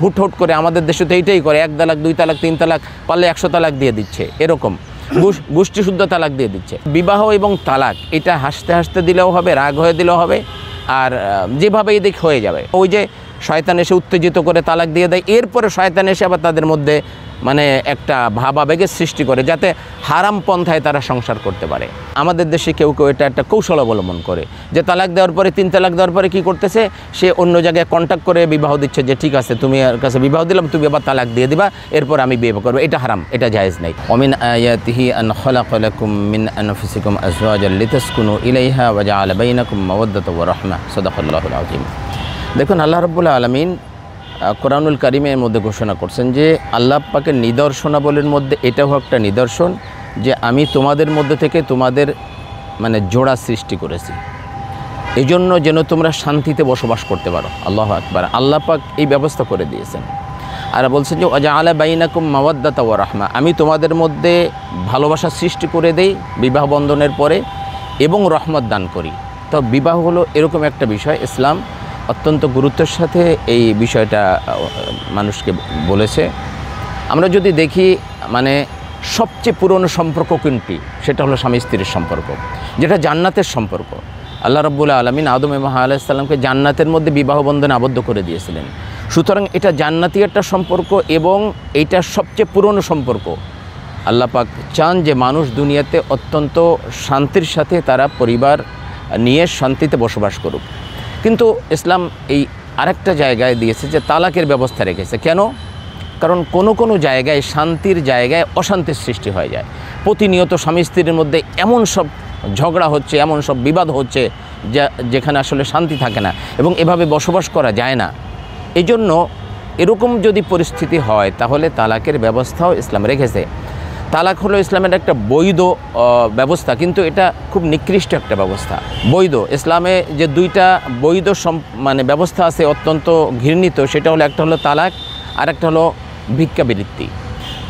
হুট হুট করে আমাদের দেশে তো এইটাই করে, 1 তালাক 2 তালাক 3 তালাক, পারলে 100 তালাক দিয়ে দিচ্ছে, এরকম গোষ্ঠীশুদ্ধ তালাক দিয়ে দিচ্ছে। বিবাহ এবং তালাক এটা হাসতে হাসতে দিলেও হবে, রাগ হয়ে দিলেও হবে, আর যেভাবে এদিক হয়ে যাবে। ওই যে শয়তান এসে উত্তেজিত করে তালাক দিয়ে দেয়, এরপরে শয়তান এসে আবার তাদের মধ্যে মানে একটা ভাবাবেগের সৃষ্টি করে যাতে হারাম পন্থায় তারা সংসার করতে পারে। আমাদের দেশে কেউ কেউ এটা একটা কৌশল অবলম্বন করে যে তালাক দেওয়ার পরে 3 তালাক দেওয়ার পরে কী করতেছে, সে অন্য জায়গায় কন্ট্যাক্ট করে বিবাহ দিচ্ছে যে ঠিক আছে তুমি আর কাছে বিবাহ দিলাম, তুমি আবার তালাক দিয়ে দিবা, এরপর আমি বিয়ে করবো। এটা হারাম, এটা জায়েজ নাই। ওমিন আয়াতিহি আন খালাকা লাকুম মিন আনফুসিকুম আজওয়াজান লিতাসকুনু ইলাইহা ওয়া জাআলা বাইনাকুম মাওয়াদ্দাতান ওয়া রাহমা। সাদাকাল্লাহুল আযীম। দেখুন আল্লাহ রাব্বুল আলামিন কোরআনুল কারিমের মধ্যে ঘোষণা করছেন যে আল্লাহ পাকের নিদর্শনাবলীর মধ্যে এটাও একটা নিদর্শন যে আমি তোমাদের মধ্যে থেকে তোমাদের মানে জোড়া সৃষ্টি করেছি, এই জন্য যেন তোমরা শান্তিতে বসবাস করতে পারো। আল্লাহু আকবার। আল্লাহ পাক এই ব্যবস্থা করে দিয়েছেন। আর বলছেন যে ওয়াজআলা বাইনাকুম মাওয়াদ্দাতা ওয়া রাহমা, আমি তোমাদের মধ্যে ভালোবাসা সৃষ্টি করে দেই বিবাহ বন্ধনের পরে এবং রহমত দান করি। তো বিবাহ হলো এরকম একটা বিষয়, ইসলাম অত্যন্ত গুরুত্বের সাথে এই বিষয়টা মানুষকে বলেছে। আমরা যদি দেখি মানে সবচেয়ে পুরনো সম্পর্ক কোনটি, সেটা হলো স্বামী স্ত্রীর সম্পর্ক, যেটা জান্নাতের সম্পর্ক। আল্লাহ রাব্বুল আলামিন আদম এবং হাওয়া আলাইহিস সালামকে জান্নাতের মধ্যে বিবাহ বন্ধনে আবদ্ধ করে দিয়েছিলেন। সুতরাং এটা জান্নাতি একটা সম্পর্ক এবং এইটা সবচেয়ে পুরনো সম্পর্ক। আল্লাহ পাক চান যে মানুষ দুনিয়াতে অত্যন্ত শান্তির সাথে তারা পরিবার নিয়ে শান্তিতে বসবাস করুক। কিন্তু ইসলাম এই আরেকটা জায়গায় দিয়েছে যে তালাকের ব্যবস্থা রেখেছে। কেন? কারণ কোনো জায়গায় শান্তির জায়গায় অশান্তির সৃষ্টি হয়ে যায়। প্রতিনিয়ত স্বামী স্ত্রীর মধ্যে এমন সব ঝগড়া হচ্ছে, এমন সব বিবাদ হচ্ছে যেখানে আসলে শান্তি থাকে না এবং এভাবে বসবাস করা যায় না। এই জন্য এরকম যদি পরিস্থিতি হয় তাহলে তালাকের ব্যবস্থাও ইসলাম রেখেছে। তালাক হলো ইসলামের একটা বৈধ ব্যবস্থা, কিন্তু এটা খুব নিকৃষ্ট একটা ব্যবস্থা। বৈধ ইসলামে যে 2টা বৈধ মানে ব্যবস্থা আছে অত্যন্ত ঘৃণিত, সেটা হলো একটা হলো তালাক আর একটা হলো ভিক্ষাবৃত্তি।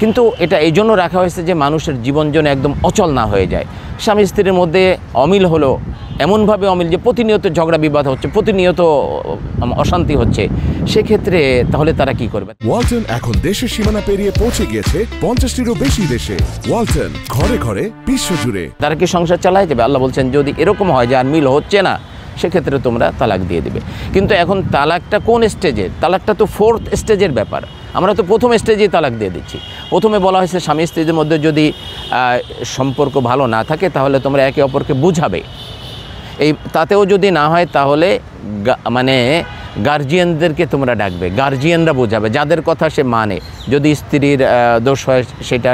কিন্তু এটা এই জন্য রাখা হয়েছে যে মানুষের জীবন যেন একদম অচল না হয়ে যায়। স্বামী স্ত্রীর মধ্যে অমিল হলো এমনভাবে অমিল যে প্রতিনিয়ত ঝগড়া বিবাদ হচ্ছে, প্রতিনিয়ত অশান্তি হচ্ছে, সেক্ষেত্রে তাহলে তারা কি করবে? ওয়ালটন এখন দেশের সীমানা পেরিয়ে পৌঁছে গিয়েছে 50টিরও বেশি দেশে। ওয়ালটন, ঘরে ঘরে বিশ্বজুড়ে। তারা কি সংসার চালায় যাবে? আল্লাহ বলছেন যদি এরকম হয় যে আর মিল হচ্ছে না, সেক্ষেত্রে তোমরা তালাক দিয়ে দিবে। কিন্তু এখন তালাকটা কোন স্টেজে? তালাকটা তো 4th স্টেজের ব্যাপার। আমরা তো প্রথম স্টেজেই তালাক দিয়ে দিচ্ছি। প্রথমে বলা হয়েছে স্বামী স্ত্রীদের মধ্যে যদি সম্পর্ক ভালো না থাকে তাহলে তোমরা একে অপরকে বুঝাবে। এই তাতেও যদি না হয় তাহলে মানে গার্জিয়ানদেরকে তোমরা ডাকবে, গার্জিয়ানরা বোঝাবে, যাদের কথা সে মানে। যদি স্ত্রীর দোষ হয় সেটা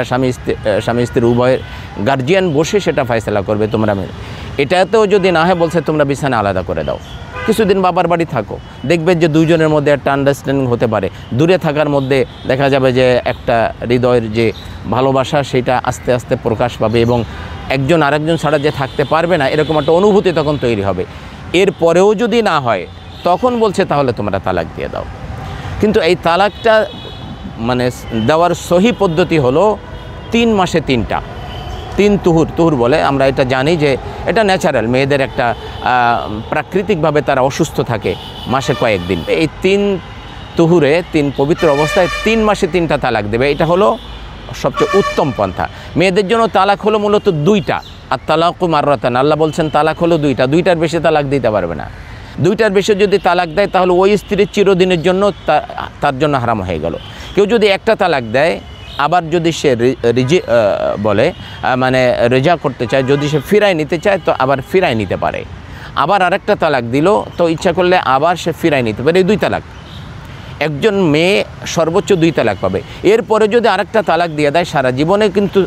স্বামী স্ত্রীর উভয়ের গার্জিয়ান বসে সেটা ফয়সালা করবে তোমরা মেনে। এটাতেও যদি না হয় বলছে তোমরা বিছানা আলাদা করে দাও, কিছুদিন বাবার বাড়ি থাকো, দেখবে যে দুইজনের মধ্যে একটা আন্ডারস্ট্যান্ডিং হতে পারে। দূরে থাকার মধ্যে দেখা যাবে যে একটা হৃদয়ের যে ভালোবাসা সেটা আস্তে আস্তে প্রকাশ পাবে এবং একজন আরেকজন ছাড়া যে থাকতে পারবে না এরকম একটা অনুভূতি তখন তৈরি হবে। এরপরেও যদি না হয় তখন বলছে তাহলে তোমরা তালাক দিয়ে দাও। কিন্তু এই তালাকটা মানে দেওয়ার সহি পদ্ধতি হলো 3 মাসে 3টা, 3 তুহুর বলে। আমরা এটা জানি যে এটা ন্যাচারাল, মেয়েদের একটা প্রাকৃতিকভাবে তারা অসুস্থ থাকে মাসে কয়েকদিন। এই 3 তুহুরে 3 পবিত্র অবস্থায় 3 মাসে 3টা তালাক দেবে, এটা হলো সবচেয়ে উত্তম পন্থা। মেয়েদের জন্য তালাক হলো মূলত 2টা, আর তালাকু মাররাতান। আল্লাহ বলছেন তালাক হলো 2টা, 2টার বেশি তালাক দিতে পারবে না। 2টার বেশি যদি তালাক দেয় তাহলে ওই স্ত্রীর চিরদিনের জন্য তার জন্য হারাম হয়ে গেল। কেউ যদি একটা তালাক দেয় আবার যদি সে বলে মানে রেজা করতে চায়, যদি সে ফিরায় নিতে চায় তো আবার ফিরায় নিতে পারে। আবার আরেকটা তালাক দিল তো ইচ্ছা করলে আবার সে ফিরায় নিতে পারে। এই 2 তালাক। একজন মেয়ে সর্বোচ্চ 2 তালাক পাবে। এরপরে যদি আরেকটা তালাক দিয়ে দেয় সারা জীবনে কিন্তু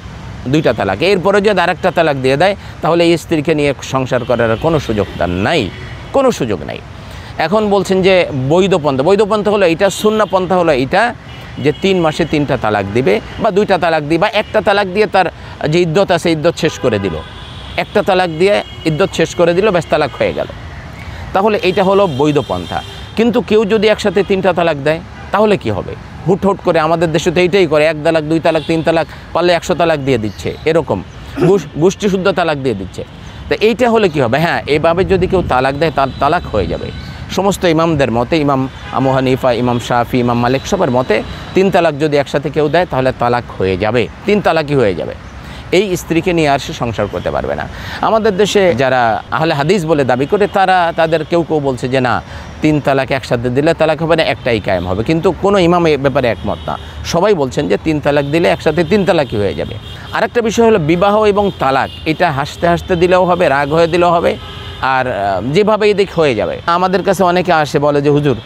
2টা তালাক। এরপরে যদি আরেকটা তালাক দিয়ে দেয় তাহলে এই স্ত্রীকে নিয়ে সংসার করার কোনো সুযোগ তার নাই, কোনো সুযোগ নাই। এখন বলছেন যে বৈধ পন্থা হলো এইটা, সুন্নাহ পন্থা হলো এইটা যে 3 মাসে 3টা তালাক দিবে বা 2টা তালাক দিবে বা একটা তালাক দিয়ে তার যে ইদ্যত আছে ইদ্যত শেষ করে দিল, একটা তালাক দিয়ে ইদ্যত শেষ করে দিল, ব্যাস তালাক হয়ে গেল। তাহলে এইটা হলো বৈধ পন্থা। কিন্তু কেউ যদি একসাথে 3টা তালাক দেয় তাহলে কি হবে? হুট করে আমাদের দেশে তো এইটাই করে, 1 তালাক 2 তালাক 3 তালাক, পারলে 100 তালাক দিয়ে দিচ্ছে, এরকম গোষ্ঠীশুদ্ধ তালাক দিয়ে দিচ্ছে। তো এইটা হলে কি হবে? হ্যাঁ, এভাবে যদি কেউ তালাক দেয় তার তালাক হয়ে যাবে। সমস্ত ইমামদের মতে, ইমাম আবু হানিফা, ইমাম শাফি, ইমাম মালিক সবার মতে 3 তালাক যদি একসাথে কেউ দেয় তাহলে তালাক হয়ে যাবে, 3 তালাকই হয়ে যাবে। এই স্ত্রীকে নিয়ে আর সে সংসার করতে পারবে না। আমাদের দেশে যারা আহলে হাদিস বলে দাবি করে তাদের কেউ বলছে যে না, 3 তালাক একসাথে দিলে তালাক হবে না, একটাই কায়েম হবে। কিন্তু কোনো ইমাম এ ব্যাপারে একমত না। সবাই বলছেন যে 3 তালাক দিলে একসাথে 3 তালাকই হয়ে যাবে। আরেকটা বিষয় হলো বিবাহ এবং তালাক, এটা হাসতে হাসতে দিলেও হবে, রাগ হয়ে দিলেও হবে, আর যেভাবে এদিক হয়ে যাবে। আমাদের কাছে অনেকে আসে বলে যে হুজুর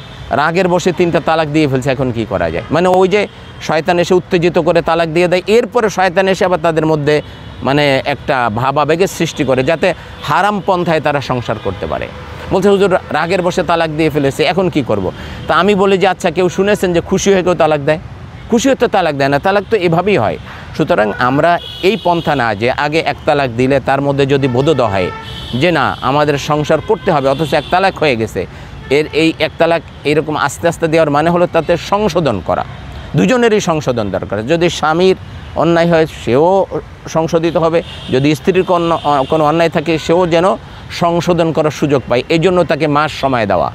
রাগের বসে 3টা তালাক দিয়ে ফেলছে, এখন কি করা যায়? মানে ওই যে শয়তান এসে উত্তেজিত করে তালাক দিয়ে দেয়, এরপরে শয়তান এসে আবার তাদের মধ্যে মানে একটা ভাবাবেগের সৃষ্টি করে যাতে হারাম পন্থায় তারা সংসার করতে পারে। বলছে হুজুর রাগের বসে তালাক দিয়ে ফেলেছে, এখন কি করব? তা আমি বলি যে আচ্ছা, কেউ শুনেছেন যে খুশি হয়ে কেউ তালাক দেয়? খুশি হয়ে তো তালাক দেয় না, তালাক তো এভাবেই হয়। সুতরাং আমরা এই পন্থা না যে আগে 1 তালাক দিলে তার মধ্যে যদি বোধোদয় হয় যে না আমাদের সংসার করতে হবে, অথচ 1 তালাক হয়ে গেছে, এই 1 তালাক এইরকম আস্তে আস্তে দেওয়ার মানে হলো তাতে সংশোধন করা, দুজনেরই সংশোধন দরকার। যদি স্বামীর অন্যায় হয় সেও সংশোধিত হবে, যদি স্ত্রীর কোনো অন্যায় থাকে সেও যেন সংশোধন করার সুযোগ পায়, এই জন্য তাকে মাস সময় দেওয়া।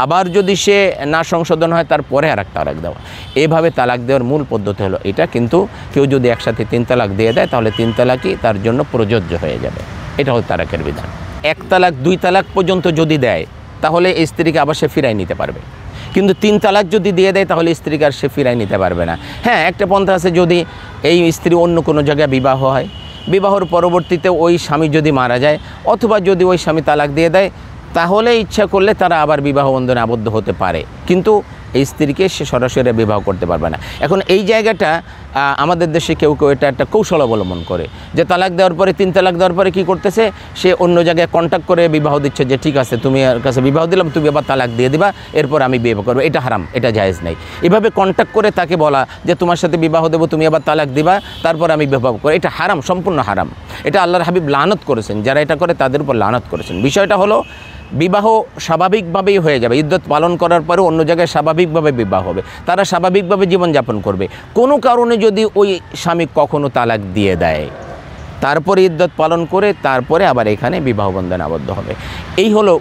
আবার যদি সে না সংশোধন হয় তারপরে আর 1 তালাক দেওয়া। এভাবে তালাক দেওয়ার মূল পদ্ধতি হলো এটা। কিন্তু কেউ যদি একসাথে 3 তালাক দিয়ে দেয় তাহলে 3 তালাকই তার জন্য প্রযোজ্য হয়ে যাবে। এটা হলো তালাকের বিধান। 1 তালাক 2 তালাক পর্যন্ত যদি দেয় তাহলে এই স্ত্রীকে আবার সে ফিরাই নিতে পারবে। কিন্তু 3 তালাক যদি দিয়ে দেয় তাহলে স্ত্রীকে আর সে ফিরাই নিতে পারবে না। হ্যাঁ, একটা পন্থা আছে, যদি এই স্ত্রী অন্য কোনো জায়গায় বিবাহ হয়, বিবাহর পরবর্তীতে ওই স্বামী যদি মারা যায় অথবা যদি ওই স্বামী তালাক দিয়ে দেয় তাহলে ইচ্ছা করলে তারা আবার বিবাহ বন্ধনে আবদ্ধ হতে পারে, কিন্তু এই স্ত্রীকে সে সরাসরি বিবাহ করতে পারবে না। এখন এই জায়গাটা আমাদের দেশে কেউ এটা একটা কৌশল অবলম্বন করে যে তালাক দেওয়ার পরে 3 তালাক দেওয়ার পরে কী করতেছে, সে অন্য জায়গায় কন্ট্যাক্ট করে বিবাহ দিচ্ছে যে ঠিক আছে তুমি আর কাছে বিবাহ দিলাম, তুমি আবার তালাক দিয়ে দিবা, এরপর আমি বিবাহ করবো। এটা হারাম, এটা জায়েজ নেই। এভাবে কন্ট্যাক্ট করে তাকে বলা যে তোমার সাথে বিবাহ দেবো, তুমি আবার তালাক দিবা, তারপর আমি বিবাহ করবো, এটা হারাম, সম্পূর্ণ হারাম। এটা আল্লাহর হাবিব লানত করেছেন, যারা এটা করে তাদের উপর লানত করেছেন। বিষয়টা হলো বিবাহ স্বাভাবিকভাবেই হয়ে যাবে, ইদ্যত পালন করার পরে অন্য জায়গায় স্বাভাবিকভাবে বিবাহ হবে, তারা স্বাভাবিকভাবে জীবনযাপন করবে। কোনো কারণে যদি ওই স্বামী কখনো তালাক দিয়ে দেয় তারপরে ইদ্যত পালন করে তারপরে আবার এখানে বিবাহ বন্ধনে আবদ্ধ হবে। এই হলো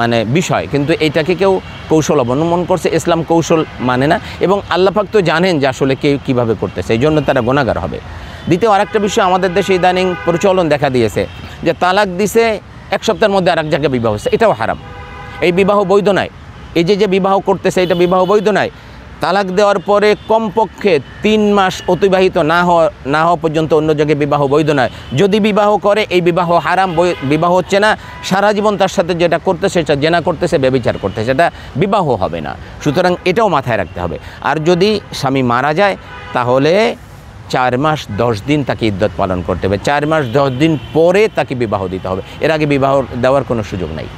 মানে বিষয়। কিন্তু এইটাকে কেউ কৌশল অবলম্বন করছে, ইসলাম কৌশল মানে না, এবং আল্লাহ পাক তো জানেন যে আসলে কে কীভাবে করতেছে, এই জন্য তারা গুনাহগার হবে। দ্বিতীয় আরেকটা বিষয়, আমাদের দেশে ইদানিং প্রচলন দেখা দিয়েছে যে তালাক দিছে 1 সপ্তাহের মধ্যে আরেক জায়গায় বিবাহ হচ্ছে, এটাও হারাম। এই বিবাহ বৈধ নয়। এই যে বিবাহ করতেছে এটা বিবাহ বৈধ নয়। তালাক দেওয়ার পরে কমপক্ষে 3 মাস অতিবাহিত না হওয়া পর্যন্ত অন্য জায়গায় বিবাহ বৈধ নয়। যদি বিবাহ করে এই বিবাহ হারাম, বিবাহ হচ্ছে না, সারা জীবন তার সাথে যেটা করতেছে সেটা জেনা করতেছে, ব্যভিচার করতেছে, সেটা বিবাহ হবে না। সুতরাং এটাও মাথায় রাখতে হবে। আর যদি স্বামী মারা যায় তাহলে 4 মাস 10 দিন তাকে ইদ্যত পালন করতে হবে। 4 মাস 10 দিন পরে তাকে বিবাহ দিতে হবে, এর আগে বিবাহ দেওয়ার কোনো সুযোগ নাই।